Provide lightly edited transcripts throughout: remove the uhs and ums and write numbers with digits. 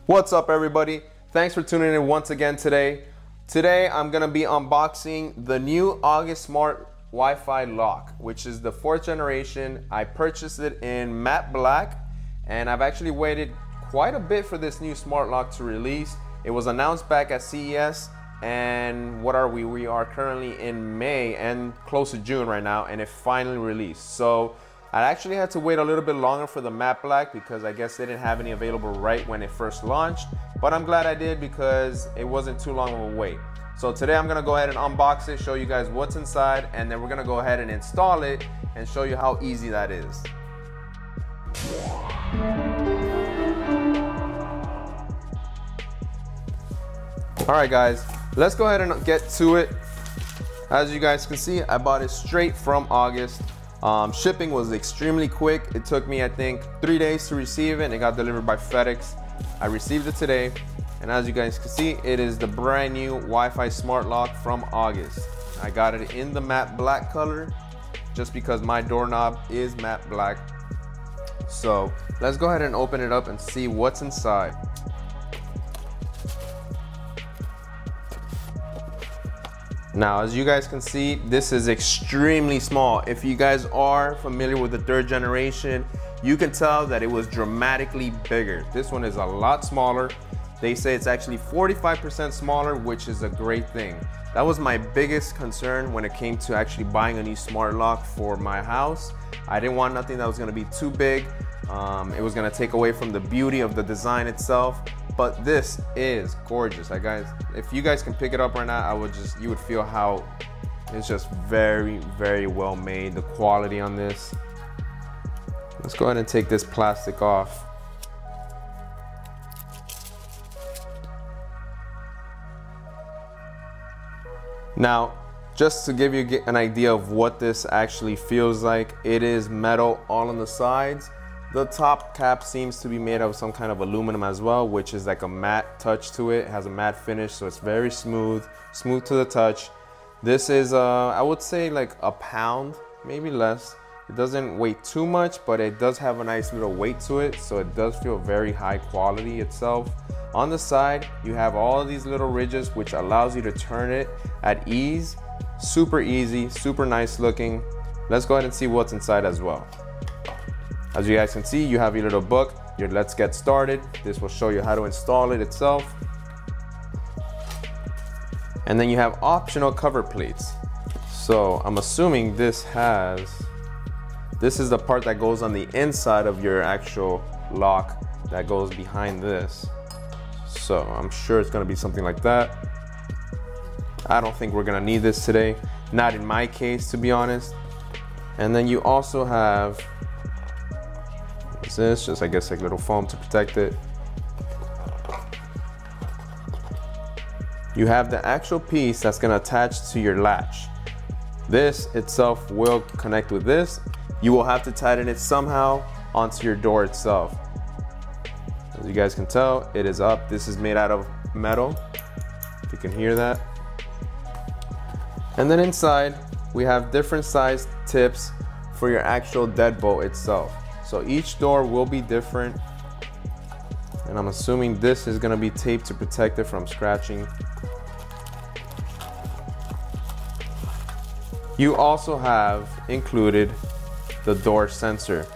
What's up, everybody? Thanks for tuning in once again today. Today I'm gonna be unboxing the new August Smart Wi-Fi lock, which is the 4th generation. I purchased it in matte black, and I've actually waited quite a bit for this new smart lock to release. It was announced back at CES, and what are we? We are currently in May and close to June right now, and it finally released. So I actually had to wait a little bit longer for the matte black because I guess they didn't have any available right when it first launched, but I'm glad I did because it wasn't too long of a wait. So today I'm gonna go ahead and unbox it, show you guys what's inside, and then we're gonna go ahead and install it and show you how easy that is. All right, guys, let's go ahead and get to it. As you guys can see, I bought it straight from August. Shipping was extremely quick. It took me, I think, 3 days to receive it, and it got delivered by FedEx. I received it today, and as you guys can see, it is the brand new Wi-Fi smart lock from August. I got it in the matte black color just because my doorknob is matte black. So let's go ahead and open it up and see what's inside. Now, as you guys can see, this is extremely small. If you guys are familiar with the 3rd generation, you can tell that it was dramatically bigger. This one is a lot smaller. They say it's actually 45% smaller, which is a great thing. That was my biggest concern when it came to actually buying a new smart lock for my house. I didn't want nothing that was gonna be too big. It was gonna take away from the beauty of the design itself. But this is gorgeous. Guys, if you guys can pick it up right now, you would feel how it's just very, very well made. The quality on this. Let's go ahead and take this plastic off. Now, just to give you an idea of what this actually feels like, it is metal all on the sides. The top cap seems to be made of some kind of aluminum as well, which is like a matte touch to it. It has a matte finish, so it's very smooth to the touch. This is, I would say, like a pound, maybe less. It doesn't weigh too much, but it does have a nice little weight to it, so it does feel very high quality itself. On the side, you have all of these little ridges, which allows you to turn it at ease. Super easy, super nice looking. Let's go ahead and see what's inside as well. As you guys can see, you have your little book, your Let's Get Started. This will show you how to install it itself. And then you have optional cover plates. So I'm assuming this is the part that goes on the inside of your actual lock that goes behind this. So I'm sure it's gonna be something like that. I don't think we're gonna need this today. Not in my case, to be honest. And then you also have this, just I guess like little foam to protect it. You have the actual piece that's gonna attach to your latch. This itself will connect with this. You will have to tighten it somehow onto your door itself. As you guys can tell, it is up. This is made out of metal, if you can hear that. And then inside, we have different size tips for your actual deadbolt itself. So each door will be different, and I'm assuming this is gonna be taped to protect it from scratching. You also have included the door sensor.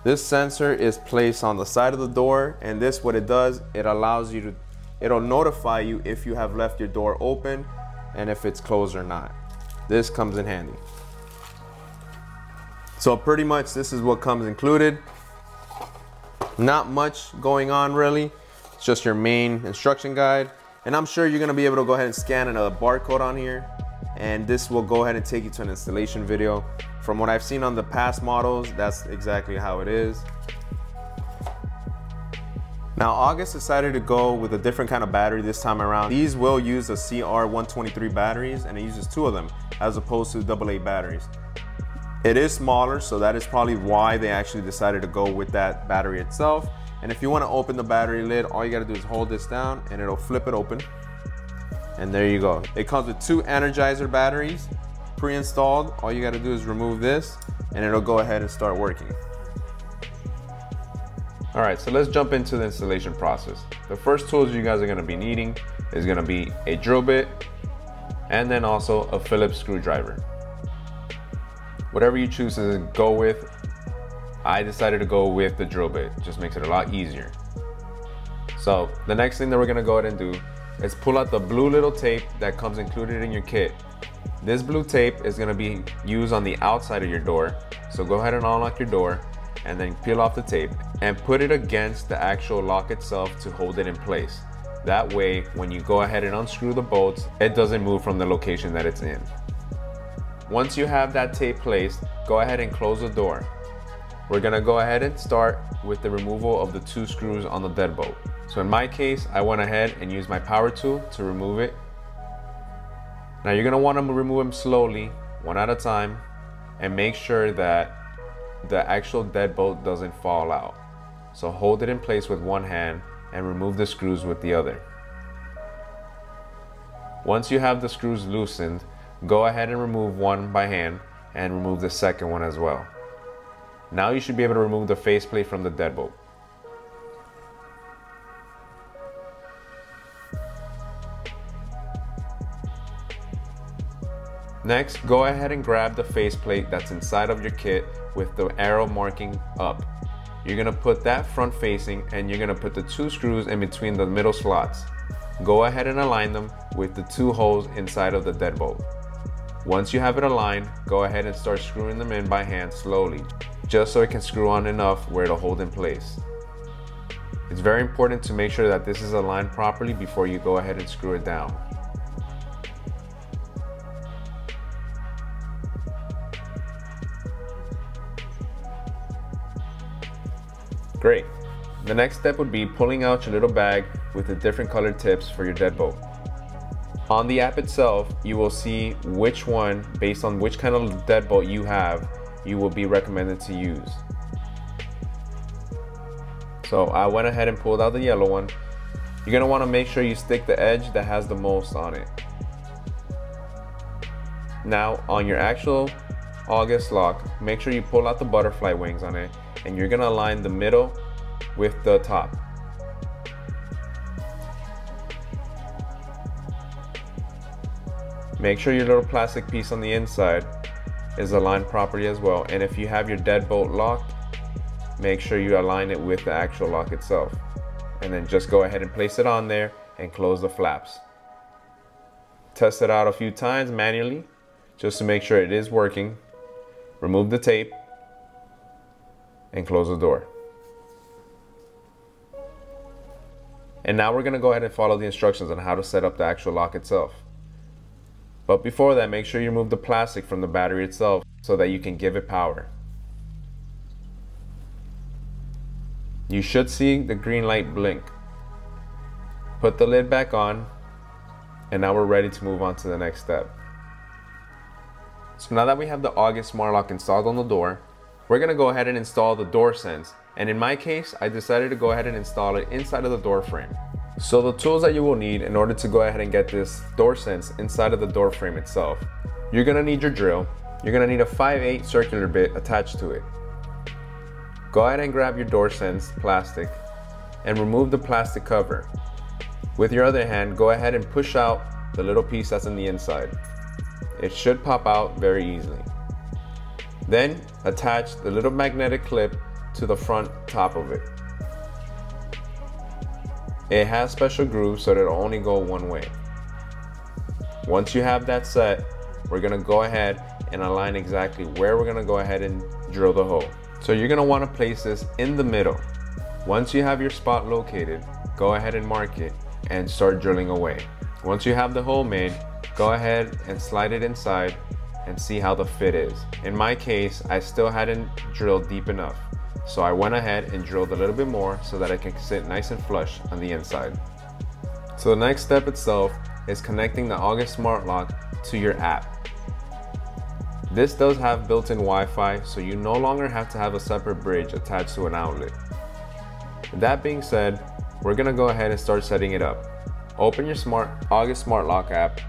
This sensor is placed on the side of the door, and this, what it does, it allows you to, it'll notify you if you have left your door open and if it's closed or not. This comes in handy. So pretty much this is what comes included. Not much going on really. It's just your main instruction guide. And I'm sure you're gonna be able to go ahead and scan another barcode on here, and this will go ahead and take you to an installation video. From what I've seen on the past models, that's exactly how it is. Now, August decided to go with a different kind of battery this time around. These will use a CR123 batteries, and it uses 2 of them as opposed to AA batteries. It is smaller, so that is probably why they actually decided to go with that battery itself. And if you want to open the battery lid, all you got to do is hold this down and it'll flip it open. And there you go. It comes with 2 Energizer batteries pre-installed. All you got to do is remove this and it'll go ahead and start working. All right, so let's jump into the installation process. The first tools you guys are gonna be needing is gonna be a drill bit and then also a Phillips screwdriver. Whatever you choose to go with, I decided to go with the drill bit. It just makes it a lot easier. So the next thing that we're gonna go ahead and do is pull out the blue little tape that comes included in your kit. This blue tape is gonna be used on the outside of your door. So go ahead and unlock your door and then peel off the tape and put it against the actual lock itself to hold it in place. That way, when you go ahead and unscrew the bolts, it doesn't move from the location that it's in. Once you have that tape placed, go ahead and close the door. We're gonna go ahead and start with the removal of the 2 screws on the deadbolt. So in my case, I went ahead and used my power tool to remove it. Now you're gonna wanna remove them slowly, one at a time, and make sure that the actual deadbolt doesn't fall out. So hold it in place with one hand and remove the screws with the other. Once you have the screws loosened, go ahead and remove one by hand and remove the second one as well. Now you should be able to remove the faceplate from the deadbolt. Next, go ahead and grab the faceplate that's inside of your kit with the arrow marking up. You're gonna put that front facing and you're gonna put the 2 screws in between the middle slots. Go ahead and align them with the 2 holes inside of the deadbolt. Once you have it aligned, go ahead and start screwing them in by hand slowly, just so it can screw on enough where it'll hold in place. It's very important to make sure that this is aligned properly before you go ahead and screw it down. Great. The next step would be pulling out your little bag with the different colored tips for your deadbolt. On the app itself, you will see which one, based on which kind of deadbolt you have, you will be recommended to use. So I went ahead and pulled out the yellow one. You're gonna wanna make sure you stick the edge that has the most on it. Now on your actual August lock, make sure you pull out the butterfly wings on it and you're gonna align the middle with the top. Make sure your little plastic piece on the inside is aligned properly as well, and if you have your deadbolt locked, make sure you align it with the actual lock itself, and then just go ahead and place it on there and close the flaps. Test it out a few times manually just to make sure it is working. Remove the tape and close the door. And now we're gonna go ahead and follow the instructions on how to set up the actual lock itself. But before that, make sure you remove the plastic from the battery itself so that you can give it power. You should see the green light blink. Put the lid back on, and now we're ready to move on to the next step. So now that we have the August Smartlock installed on the door, we're gonna go ahead and install the door sense. And in my case, I decided to go ahead and install it inside of the door frame. So the tools that you will need in order to go ahead and get this door sense inside of the door frame itself. You're gonna need your drill. You're gonna need a 5/8 circular bit attached to it. Go ahead and grab your door sense plastic and remove the plastic cover. With your other hand, go ahead and push out the little piece that's in the inside. It should pop out very easily. Then attach the little magnetic clip to the front top of it. It has special grooves so that it'll only go one way. Once you have that set, we're gonna go ahead and align exactly where we're gonna go ahead and drill the hole. So you're gonna wanna place this in the middle. Once you have your spot located, go ahead and mark it and start drilling away. Once you have the hole made, go ahead and slide it inside and see how the fit is. In my case, I still hadn't drilled deep enough. So I went ahead and drilled a little bit more so that it can sit nice and flush on the inside. So the next step itself is connecting the August Smartlock to your app. This does have built-in Wi-Fi, so you no longer have to have a separate bridge attached to an outlet. With that being said, we're gonna go ahead and start setting it up. Open your August Smartlock app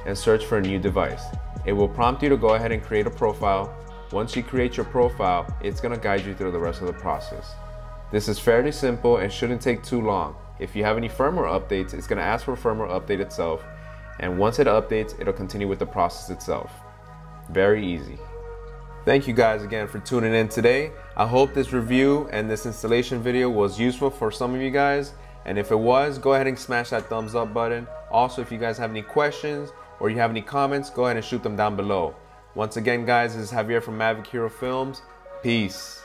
and search for a new device. It will prompt you to go ahead and create a profile. Once you create your profile, it's gonna guide you through the rest of the process. This is fairly simple and shouldn't take too long. If you have any firmware updates, it's going to ask for a firmware update itself, and once it updates, it'll continue with the process itself. Very easy. Thank you guys again for tuning in today. I hope this review and this installation video was useful for some of you guys, and if it was, go ahead and smash that thumbs up button. Also, if you guys have any questions or you have any comments, go ahead and shoot them down below. Once again guys, this is Javier from Mavic Hero Films. Peace.